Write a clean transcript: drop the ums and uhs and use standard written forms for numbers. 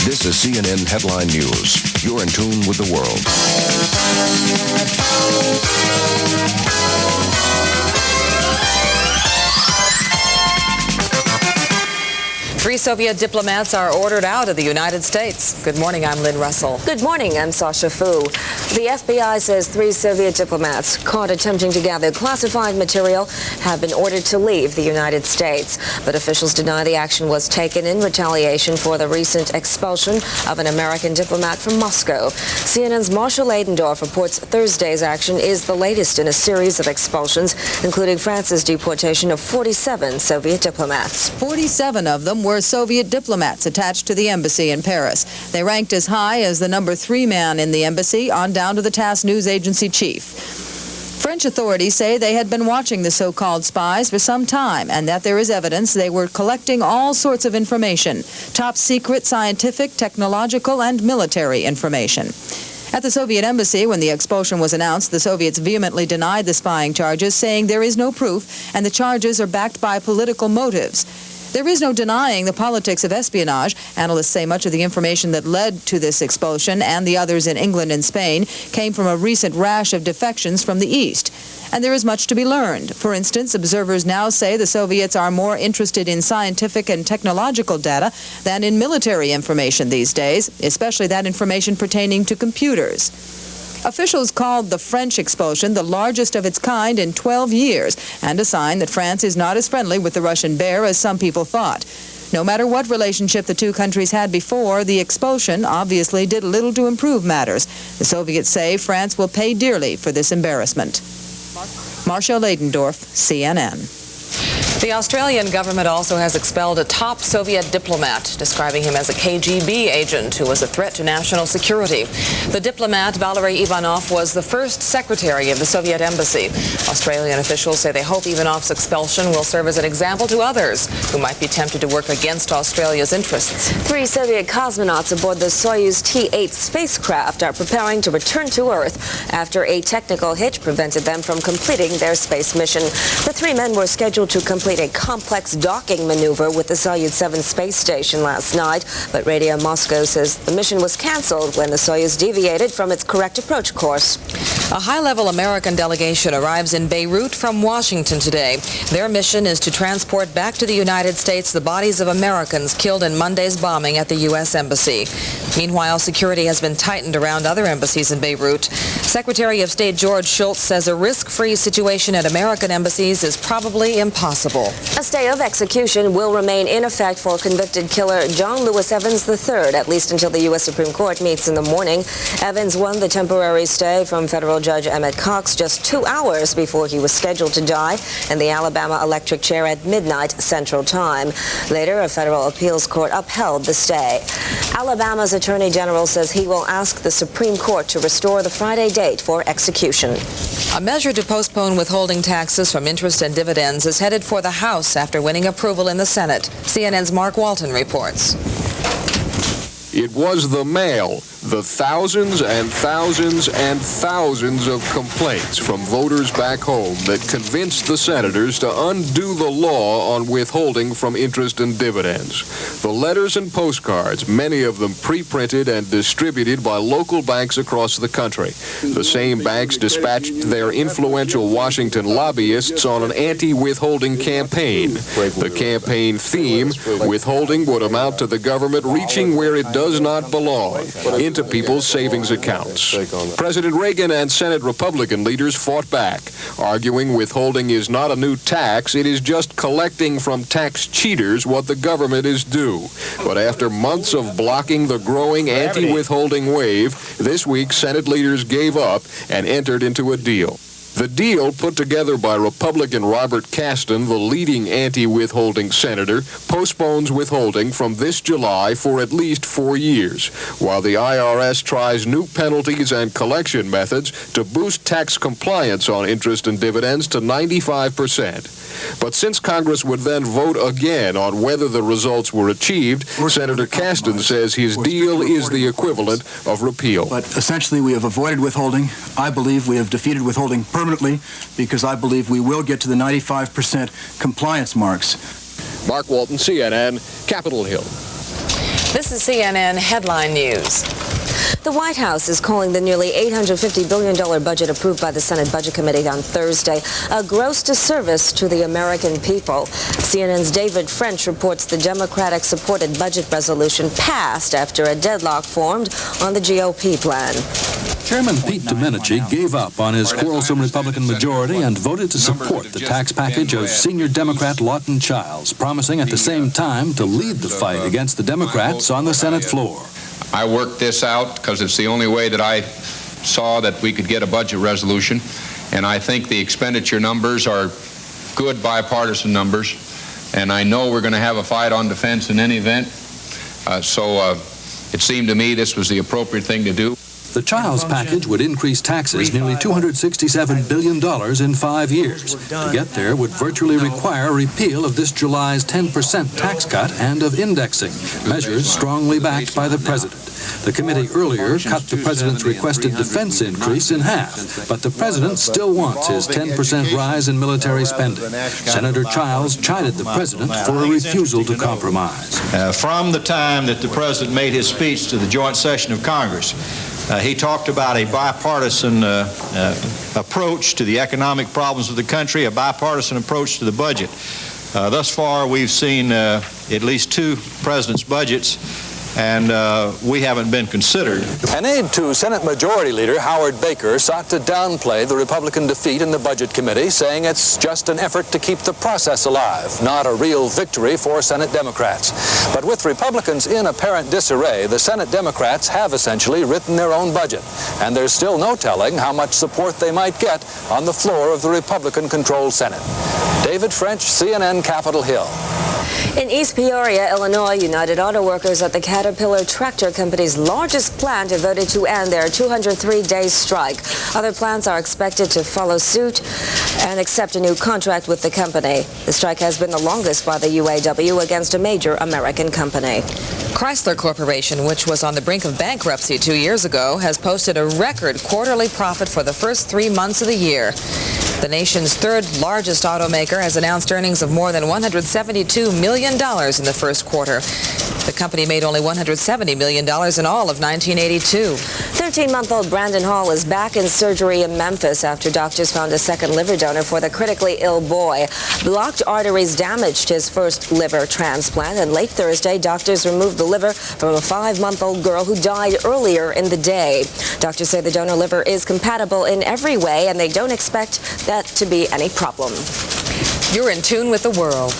This is CNN Headline News. You're in tune with the world. Three Soviet diplomats are ordered out of the United States. Good morning, I'm Lynn Russell. Good morning, I'm Sasha Fu. The FBI says 3 Soviet diplomats caught attempting to gather classified material have been ordered to leave the United States. But officials deny the action was taken in retaliation for the recent expulsion of an American diplomat from Moscow. CNN's Marshall Adendorf reports Thursday's action is the latest in a series of expulsions, including France's deportation of 47 Soviet diplomats. 47 of them were Soviet diplomats attached to the embassy in Paris. They ranked as high as the number 3 man in the embassy, on down to the TASS news agency chief. French authorities say they had been watching the so-called spies for some time and that there is evidence they were collecting all sorts of information, top secret scientific, technological, and military information. At the Soviet embassy, when the expulsion was announced, the Soviets vehemently denied the spying charges, saying there is no proof and the charges are backed by political motives. There is no denying the politics of espionage. Analysts say much of the information that led to this expulsion and the others in England and Spain came from a recent rash of defections from the East. And there is much to be learned. For instance, observers now say the Soviets are more interested in scientific and technological data than in military information these days, especially that information pertaining to computers. Officials called the French expulsion the largest of its kind in 12 years and a sign that France is not as friendly with the Russian bear as some people thought. No matter what relationship the two countries had before, the expulsion obviously did little to improve matters. The Soviets say France will pay dearly for this embarrassment. Marshall Adendorf, CNN. The Australian government also has expelled a top Soviet diplomat, describing him as a KGB agent who was a threat to national security. The diplomat, Valery Ivanov, was the first secretary of the Soviet embassy. Australian officials say they hope Ivanov's expulsion will serve as an example to others who might be tempted to work against Australia's interests. 3 Soviet cosmonauts aboard the Soyuz T-8 spacecraft are preparing to return to Earth after a technical hitch prevented them from completing their space mission. The 3 men were scheduled to complete a complex docking maneuver with the Soyuz 7 space station last night, but Radio Moscow says the mission was canceled when the Soyuz deviated from its correct approach course. A high-level American delegation arrives in Beirut from Washington today. Their mission is to transport back to the United States the bodies of Americans killed in Monday's bombing at the U.S. Embassy. Meanwhile, security has been tightened around other embassies in Beirut. Secretary of State George Shultz says a risk-free situation at American embassies is probably impossible. A stay of execution will remain in effect for convicted killer John Lewis Evans III, at least until the U.S. Supreme Court meets in the morning. Evans won the temporary stay from federal Judge Emmett Cox just 2 hours before he was scheduled to die in the Alabama electric chair at midnight Central Time. Later, a federal appeals court upheld the stay. Alabama's Attorney General says he will ask the Supreme Court to restore the Friday date for execution. A measure to postpone withholding taxes from interest and dividends is headed for the House after winning approval in the Senate. CNN's Mark Walton reports. It was the mail, the thousands and thousands and thousands of complaints from voters back home that convinced the senators to undo the law on withholding from interest and dividends. The letters and postcards, many of them pre-printed and distributed by local banks across the country. The same banks dispatched their influential Washington lobbyists on an anti-withholding campaign. The campaign theme, withholding would amount to the government reaching where it does not belong, into people's savings accounts. President Reagan and Senate Republican leaders fought back, arguing withholding is not a new tax, it is just collecting from tax cheaters what the government is due. But after months of blocking the growing anti-withholding wave, this week Senate leaders gave up and entered into a deal. The deal, put together by Republican Robert Caston, the leading anti-withholding senator, postpones withholding from this July for at least 4 years, while the IRS tries new penalties and collection methods to boost tax compliance on interest and dividends to 95%. But since Congress would then vote again on whether the results were achieved, Senator Caston says his deal is the equivalent of repeal. But essentially, we have avoided withholding. I believe we have defeated withholding permanently because I believe we will get to the 95% compliance marks. Mark Walton, CNN, Capitol Hill. This is CNN Headline News. The White House is calling the nearly $850 billion budget approved by the Senate Budget Committee on Thursday a gross disservice to the American people. CNN's David French reports the Democratic-supported budget resolution passed after a deadlock formed on the GOP plan. Chairman Pete Domenici gave up on his quarrelsome Republican majority and voted to support the tax package of senior Democrat Lawton Chiles, promising at the same time to lead the fight against the Democrats on the Senate floor. I worked this out because it's the only way that I saw that we could get a budget resolution, and I think the expenditure numbers are good bipartisan numbers, and I know we're going to have a fight on defense in any event, so it seemed to me this was the appropriate thing to do. The Chiles package would increase taxes nearly $267 billion in 5 years. To get there would virtually require repeal of this July's 10% tax cut and of indexing, measures strongly backed by the president. The committee earlier cut the president's requested defense increase in half, but the president still wants his 10% rise in military spending. Senator Chiles chided the president for a refusal to compromise. From the time that the president made his speech to the joint session of Congress, he talked about a bipartisan approach to the economic problems of the country, a bipartisan approach to the budget. Thus far, we've seen at least 2 presidents' budgets, and we haven't been considered. An aide to Senate Majority Leader Howard Baker sought to downplay the Republican defeat in the Budget Committee, saying it's just an effort to keep the process alive, not a real victory for Senate Democrats. But with Republicans in apparent disarray, the Senate Democrats have essentially written their own budget, and there's still no telling how much support they might get on the floor of the Republican-controlled Senate. David French, CNN, Capitol Hill. In East Peoria, Illinois, United Auto Workers at the Caterpillar Tractor Company's largest plant have voted to end their 203-day strike. Other plants are expected to follow suit and accept a new contract with the company. The strike has been the longest by the UAW against a major American company. Chrysler Corporation, which was on the brink of bankruptcy 2 years ago, has posted a record quarterly profit for the first 3 months of the year. The nation's third largest automaker has announced earnings of more than $172 million in the first quarter. The company made only $170 million in all of 1982. 13-month-old Brandon Hall is back in surgery in Memphis after doctors found a second liver donor for the critically ill boy. Blocked arteries damaged his first liver transplant, and late Thursday, doctors removed the liver from a 5-month-old girl who died earlier in the day. Doctors say the donor liver is compatible in every way, and they don't expect that to be any problem. You're in tune with the world.